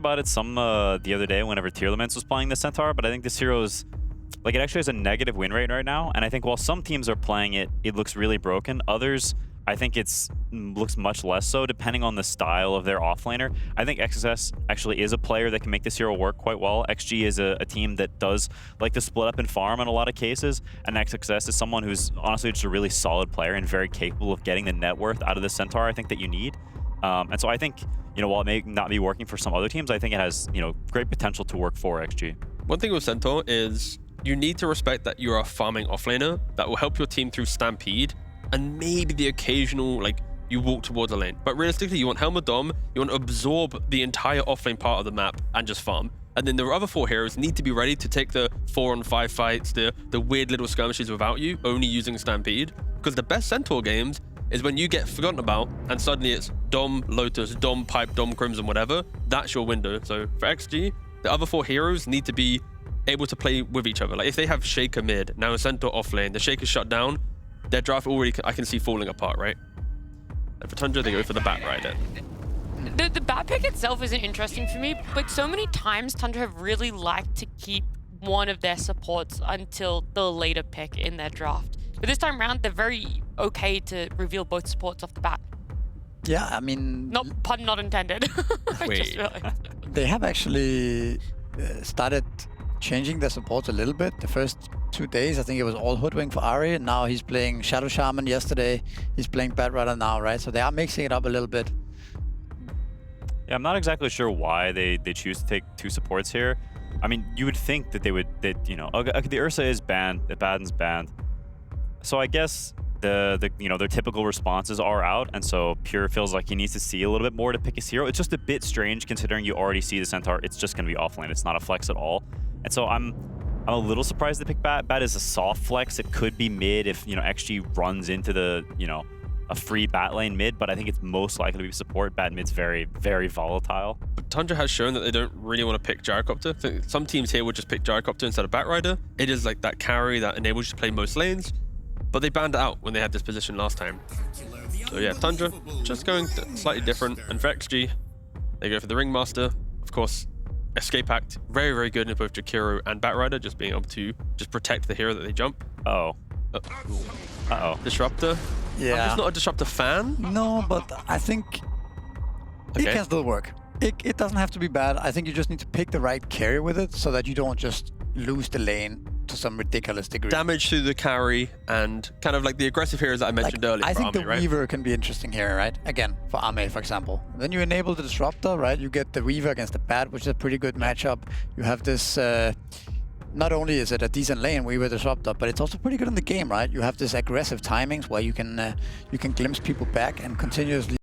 about it some the other day whenever Tearlaments was playing the Centaur, but I think this hero is like, it actually has a negative win rate right now, and I think while some teams are playing it, it looks really broken. Others, I think looks much less so, depending on the style of their offlaner. I think XSS actually is a player that can make this hero work quite well. XG is a team that does like to split up and farm in a lot of cases, and XSS is someone who's honestly just a really solid player and very capable of getting the net worth out of the Centaur I think that you need. And so I think, you know, while it may not be working for some other teams, I think it has, you know, great potential to work for XG. One thing with Centaur is you need to respect that you're a farming offlaner that will help your team through Stampede and maybe the occasional, like, you walk towards a lane. But realistically, you want Helmet Dom, you want to absorb the entire offlane part of the map and just farm. And then the other 4 heroes need to be ready to take the 4-on-5 fights, the weird little skirmishes without you, only using Stampede. Because the best Centaur games is when you get forgotten about and suddenly it's Dom, Lotus, Dom, Pipe, Dom, Crimson, whatever. That's your window. So for XG, the other 4 heroes need to be able to play with each other. Like if they have Shaker mid, now a Centaur off lane, the Shaker's shut down, their draft already I can see falling apart, right? And for Tundra, they go for the Bat Rider. The Bat pick itself isn't interesting for me, but so many times Tundra have really liked to keep one of their supports until the later pick in their draft. But this time around, they're very okay to reveal both supports off the bat. Yeah, I mean... Pun not intended. Wait. They have actually started changing their supports a little bit. The first 2 days, I think it was all Hoodwink for Ari, and now he's playing Shadow Shaman yesterday. He's playing Bat Rider now, right? So they are mixing it up a little bit. Yeah, I'm not exactly sure why they choose to take 2 supports here. I mean, you would think that you know, okay, the Ursa is banned, the Baden's banned. So I guess you know, their typical responses are out, and so Pure feels like he needs to see a little bit more to pick his hero. It's just a bit strange considering you already see the Centaur. It's just going to be offlane. It's not a flex at all. And so I'm a little surprised to pick Bat. Bat is a soft flex. It could be mid if, you know, XG runs into the, you know, a free Bat lane mid, but I think it's most likely to be support. Bat mid's very, very volatile. But Tundra has shown that they don't really want to pick Gyrocopter. Some teams here would just pick Gyrocopter instead of Bat Rider. It is like that carry that enables you to play most lanes, but they banned it out when they had this position last time. So yeah, Tundra just going slightly different. And for XG, they go for the Ringmaster. Of course, Escape Act, very, very good in both Jakiro and Bat Rider, just being able to just protect the hero that they jump. Uh-oh. Disruptor. Yeah. I'm just not a Disruptor fan. No, but I think it can still work. It doesn't have to be bad. I think you just need to pick the right carry with it so that you don't just lose the lane to some ridiculous degree. Damage to the carry and kind of like the aggressive heroes that I mentioned earlier. I think Army, the right? Weaver can be interesting here, right? Again, for Ame, for example. Then you enable the Disruptor, right? You get the Weaver against the Bat, which is a pretty good matchup. You have this... not only is it a decent lane, Weaver Disruptor, but it's also pretty good in the game, right? You have this aggressive timings where you can glimpse people back and continuously